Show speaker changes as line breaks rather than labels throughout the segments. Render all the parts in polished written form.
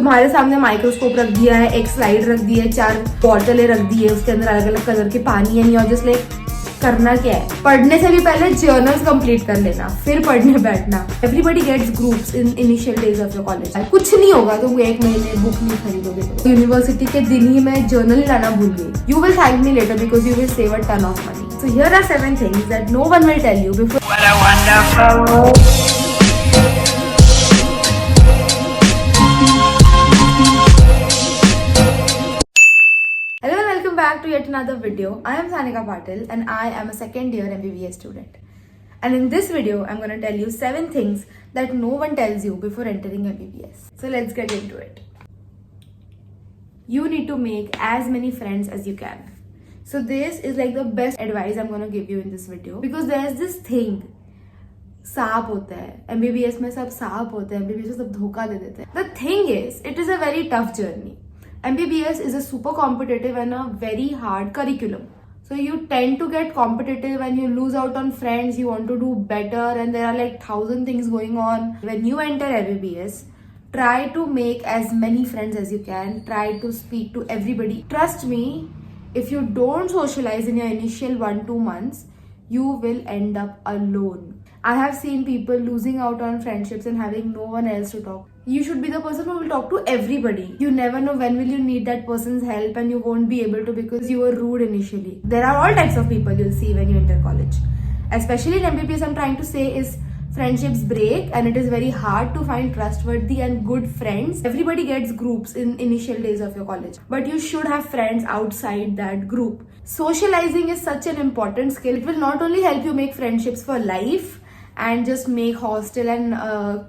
तुम्हारे सामने माइक्रोस्कोप रख दिया है, एक स्लाइड रख दी है, 4 बॉटलें रख दी है, उसके अंदर अलग अलग कलर के पानी है, और जस्ट लाइक करना क्या है? पढ़ने से भी पहले जर्नल्स कंप्लीट कर लेना, फिर पढ़ने बैठना। Everybody gets groups in initial days of your college. कुछ नहीं होगा तुम 1 महीने बुक नहीं खरीदोगे तो। यूनिवर्सिटी के दिन ही मैं जर्नल लाना भूल गई। You will thank me later because you will save a ton of money. So here are 7 things that no one will tell you before. What a wonderful back to yet another video. I am Sanika Patil and I am a second year MBBS student. And in this video, I'm going to tell you 7 things that no one tells you before entering MBBS. So let's get into it. You need to make as many friends as you can. So this is like the best advice I'm going to give you in this video. Because there's this thing. सांप होता है MBBS में, सब सांप होते हैं MBBS में, सब धोखा दे देते हैं. The thing is, it is a very tough journey. MBBS is a super competitive and a very hard curriculum. So you tend to get competitive and you lose out on friends, you want to do better, and there are like 1,000 things going on. When you enter MBBS, try to make as many friends as you can. Try to speak to everybody. Trust me, if you don't socialize in your initial 1-2 months, you will end up alone. I have seen people losing out on friendships and having no one else to talk. You should be the person who will talk to everybody. You never know when will you need that person's help and you won't be able to because you were rude initially. There are all types of people you'll see when you enter college. Especially in MBBS, I'm trying to say is friendships break and it is very hard to find trustworthy and good friends. Everybody gets groups in initial days of your college, but you should have friends outside that group. Socializing is such an important skill. It will not only help you make friendships for life and just make hostel and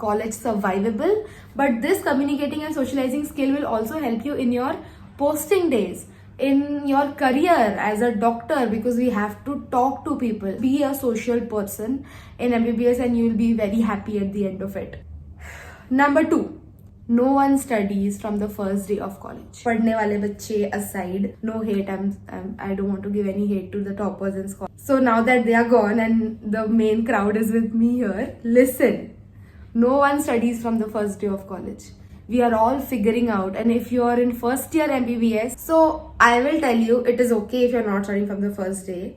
college survivable, but this communicating and socializing skill will also help you in your posting days, in your career as a doctor, because we have to talk to people. Be a social person in MBBS and you will be very happy at the end of it. Number 2, no one studies from the first day of college. पढ़ने वाले बच्चे aside, no hate. I don't want to give any hate to the toppers in school. So now that they are gone and the main crowd is with me here, listen. No one studies from the first day of college. We are all figuring out, and if you are in first year MBBS, so I will tell you it is okay if you are not studying from the first day,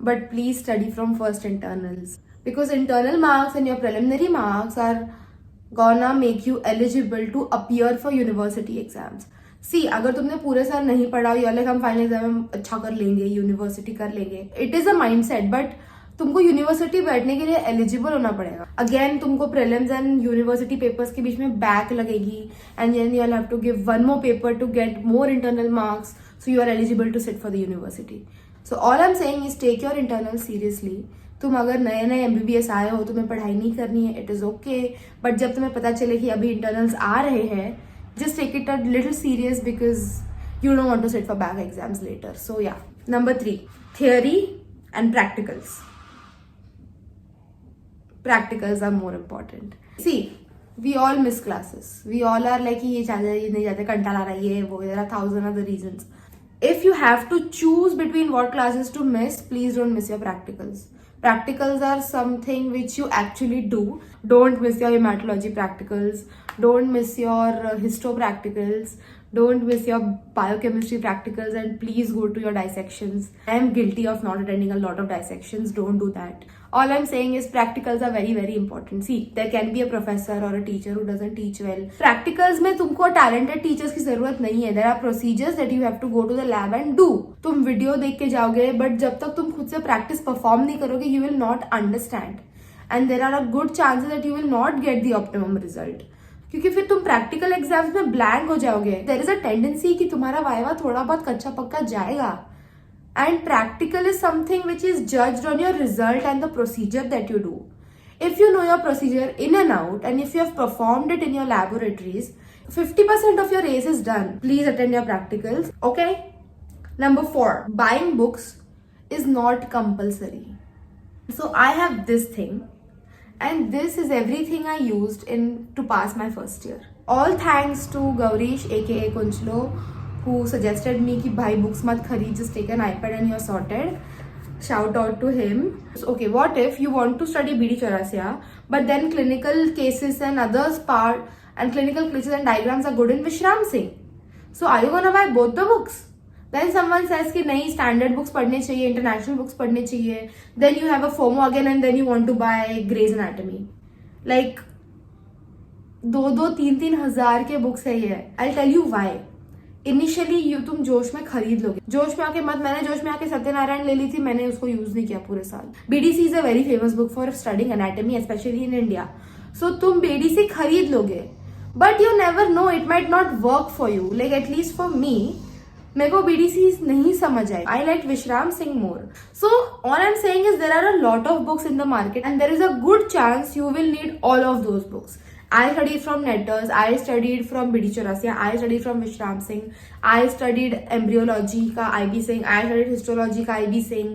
but please study from first internals, because internal marks and your preliminary marks are gonna make you eligible to appear for university exams. See, अगर तुमने पूरे साल नहीं पढ़ा, you're like हम final exam में अच्छा कर लेंगे, यूनिवर्सिटी कर लेंगे. It is a mindset, but तुमको यूनिवर्सिटी बैठने के लिए एलिजिबल होना पड़ेगा. अगेन तुमको प्रीलिम्स एंड यूनिवर्सिटी पेपर्स के बीच में बैक लगेगी and then you will have to give 1 more paper to get more internal marks, so you are eligible to sit for the university. So all I am saying is take your internal seriously. तुम अगर नए नए MBBS आए हो, तुम्हें पढ़ाई नहीं करनी है, इट इज ओके, बट जब तुम्हें पता चले कि अभी इंटरनल्स आ रहे हैं, just take it a little serious because you don't want to sit for back exams later. So yeah. Number 3, theory and practicals. Practicals are more important. See, we all miss classes. We all are like ये चाहते ये नहीं चाहते, कंटाला रहा है, ये वो, there are 1,000 other reasons. If you have to choose between what classes to miss, please don't miss your practicals. Practicals are something which you actually do. Don't miss your hematology practicals. Don't miss your histo practicals. Don't miss your biochemistry practicals, and please go to your dissections. I am guilty of not attending a lot of dissections. Don't do that. All I'm saying is practicals are very very important. See, there can be a professor or a teacher who doesn't teach well. Practicals में तुमको talented teachers की जरूरत नहीं है. There are procedures that you have to go to the lab and do. तुम video देख के जाओगे, but जब तक तुम खुद से practice perform नहीं करोगे, you will not understand. And there are a good chances that you will not get the optimum result. क्योंकि फिर तुम प्रैक्टिकल एग्जाम्स में ब्लैंक हो जाओगे. देयर इज अ टेंडेंसी कि तुम्हारा वाइवा थोड़ा बहुत कच्चा पक्का जाएगा. And practical is something which is judged on your result and the procedure that you do. If you know your procedure in and out and if you have performed it in your laboratories, 50% of your race is done. Please attend your practicals. Okay? Number 4, buying books is not compulsory. So I have this thing. And this is everything I used to pass my first year. All thanks to Gaurish aka Kunchlo, who suggested me कि भाई books मत खरीद, just take an iPad and you're sorted. Shout out to him. So, okay, what if you want to study BD Chaurasia, but then clinical cases and others part and clinical glitches and diagrams are good in Vishram Singh. So are you gonna buy both the books? Then someone says कि नहीं standard books पढ़ने चाहिए, international books पढ़ने चाहिए. Then you have a FOMO again and then you want to buy Grey's Anatomy. Like 2-3 हजार के books है ये. I'll tell you why. Initially you तुम जोश में खरीद लोगे, जोश में आके मत. मैंने जोश में आके सत्यनारायण ले ली थी, मैंने उसको यूज नहीं किया पूरे साल. BDC is a very famous book for studying anatomy specially in India. So तुम बीडीसी खरीद लोगे, but you never know, it might not work for you. Like at least for me, मेरे को बीडीसी नहीं समझ आए. I like Vishram Singh more. So all I am saying is there are a lot of books in the market and there is a good chance you will need all of those books. I studied from Netters, I studied from BD Chaurasia, I studied from Vishram Singh, I studied embryology ka IB Singh, I studied histology ka IB Singh.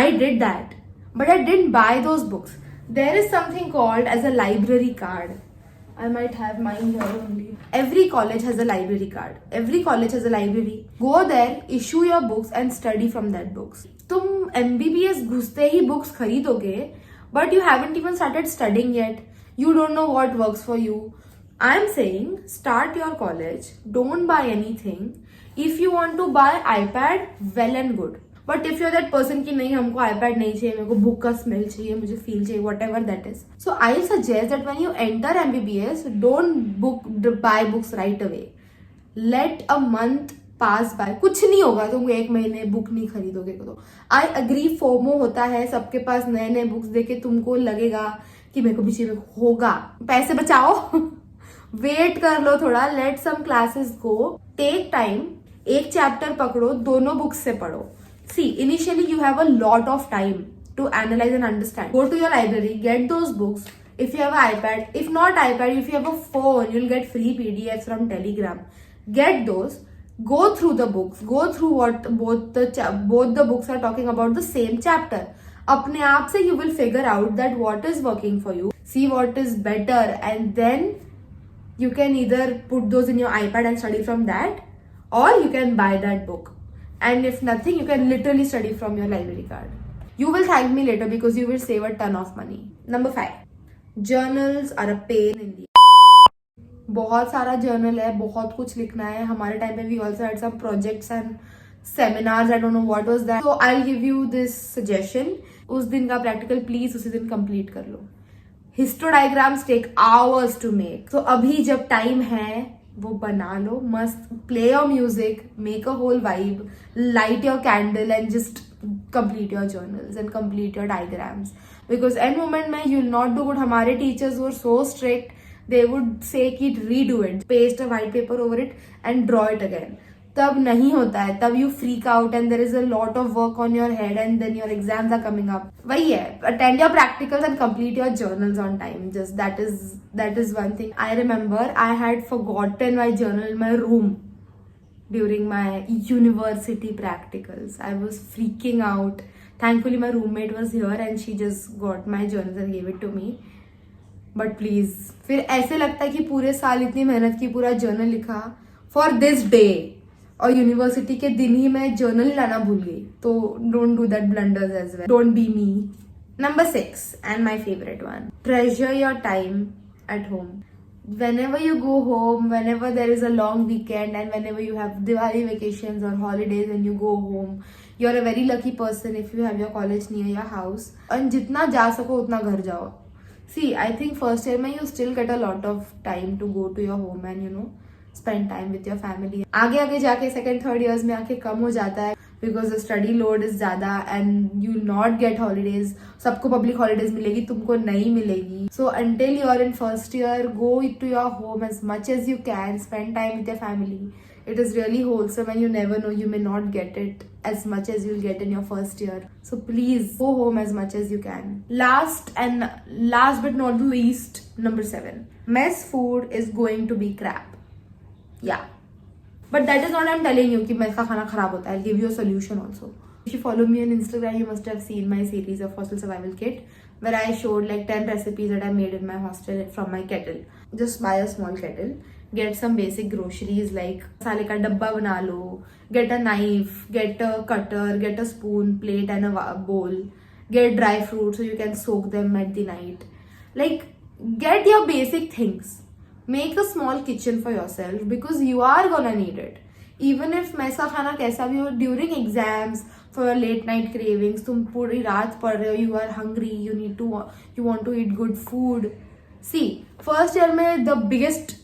I did that, but I didn't buy those books. There is something called as a library card. I might have mine here only. Every college has a library card. Every college has a library. Go there, issue your books and study from that books. तुम MBBS घुसते ही books खरीदोगे, but you haven't even started studying yet. You don't know what works for you. I'm saying start your college. Don't buy anything. If you want to buy iPad, well and good. But if you're that person कि नहीं हमको iPad नहीं चाहिए, मेरे को book का smell चाहिए, मुझे फील चाहिए, whatever that is. So I suggest that when you enter MBBS, don't buy books right away. Let a month pass by. कुछ नहीं होगा, तुम एक महीने बुक नहीं खरीदोगे तो. I agree, FOMO होता है, सबके पास नए नए बुक्स देखे तुमको लगेगा कि मेरे को भी चाहिए, होगा. पैसे बचाओ, वेट कर लो थोड़ा, let some classes go, take time. एक चैप्टर पकड़ो, दोनों बुक्स से पढ़ो. See initially you have a lot of time to analyse and understand. Go to your library, get those books. If you have an iPad, if not iPad, if you have a phone, you'll get free PDFs from Telegram. Get those. Go through the books. Go through what both the books are talking about the same chapter. अपने आप से you will figure out that what is working for you. See what is better, and then you can either put those in your iPad and study from that, or you can buy that book. And if nothing, you can literally study from your library card. You will thank me later because you will save a ton of money. Number 5. Journals are a pain in the. बहुत सारा journal है, बहुत कुछ लिखना है. हमारे time पे we also had some projects and seminars. I don't know what was that. So I'll give you this suggestion. उस दिन का प्रैक्टिकल प्लीज उसी दिन कंप्लीट कर लो. Histo diagrams take hours to make. तो अभी जब टाइम है वो बना लो मस्त. Play your music, make a whole vibe, light your candle and just complete your journals and complete your diagrams. Because end moment में you will not do good. हमारे teachers were so strict. They would say कि redo it, paste a white paper over it and draw it again. तब नहीं होता है, तब you freak out and there is a lot of work on your head and then your exams are coming up. वही है, attend your practicals and complete your journals on time. Just that is one thing. I remember I had forgotten my journal in my room during my university practicals. I was freaking out. Thankfully my roommate was here and she just got my journals and gave it to me. But please, फिर ऐसे लगता है कि पूरे साल इतनी मेहनत की, पूरा जर्नल लिखा फॉर दिस डे, और यूनिवर्सिटी के दिन ही मैं जर्नल लाना भूल गई. तो don't do that blunders as well. Don't be me. Number 6 and my favorite one. Treasure your time at home. Whenever you go home, whenever there is a long weekend and whenever you have Diwali vacations or holidays and you go home, you're a very lucky person if you have your college near your house. And जितना जा सको उतना घर जाओ. See, I think first year में you still get a lot of time to go to your home and spend time with your family. आगे जाके second third years में आके कम हो जाता है because the study load is ज़्यादा and you will not get holidays. सबको public holidays मिलेगी, तुमको नहीं मिलेगी. So until you are in first year, go to your home as much as you can. Spend time with your family. It is really wholesome and you never know, you may not get it as much as you'll get in your first year. So please go home as much as you can. Last but not least, number 7. Mess food is going to be crap. Yeah. But that is not I'm telling you कि mess का खाना खराब होता है. I'll give you a solution also. If you follow me on Instagram, you must have seen my series of hostel survival kit where I showed like 10 recipes that I made in my hostel from my kettle. Just buy a small kettle. Get some basic groceries like मसाले का डब्बा बना लो. Get a knife, get a cutter, get a spoon, plate and a bowl. Get dry fruits so you can soak them at the night. Like get your basic things. make a small kitchen for yourself because you are gonna need it. Even if मैसा खाना कैसा भी हो, during exams, for your late night cravings, तुम पूरी रात पढ़ रहे हो, you are hungry, you want to eat good food. See, first year में the biggest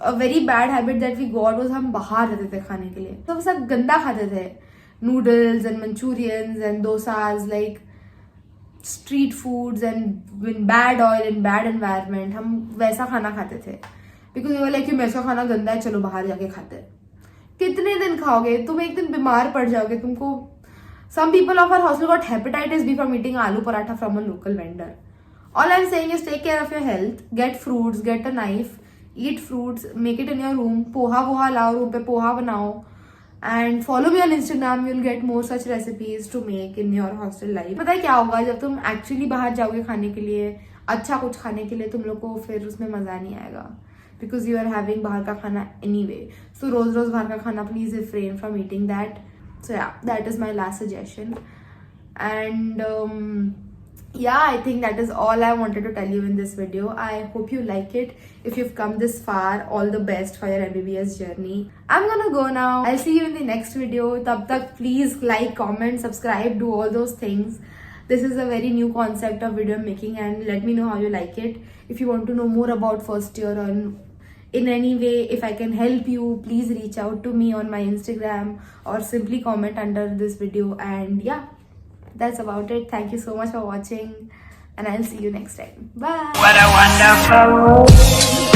a very bad habit that we got was हम बाहर रहते थे खाने के लिए, तो सब गंदा खाते थे, noodles and Manchurians and dosas, like street foods and in bad oil in bad environment. हम वैसा खाना खाते थे because we were like कि वैसा खाना गंदा है, चलो बाहर जाके खाते हैं. कितने दिन खाओगे तुम, एक दिन बीमार पड़ जाओगे तुमको. Some people of our hostel got hepatitis B from eating aloo paratha from a local vendor. All I'm saying is take care of your health, get fruits, get a knife, eat fruits, make it in your room. Poha लाओ, room पे पोहा बनाओ, and follow me on Instagram. You'll get more such recipes to make in your hostel life. पता है क्या होगा जब तुम actually बाहर जाओगे खाने के लिए, अच्छा कुछ खाने के लिए, तुम लोग को फिर उसमें मजा नहीं आएगा because you are having बाहर का खाना anyway. So रोज रोज बाहर का खाना, please refrain from eating that. So yeah, that is my last suggestion. And yeah, I think that is all I wanted to tell you in this video. I hope you like it. If you've come this far, all the best for your MBBS journey. I'm gonna go now. I'll see you in the next video. Tab tak please like, comment, subscribe, do all those things. This is a very new concept of video making, and let me know how you like it. If you want to know more about first year or in any way, if I can help you, please reach out to me on my Instagram or simply comment under this video. And yeah, that's about it. Thank you so much for watching, and I'll see you next time. Bye.
What a wonderful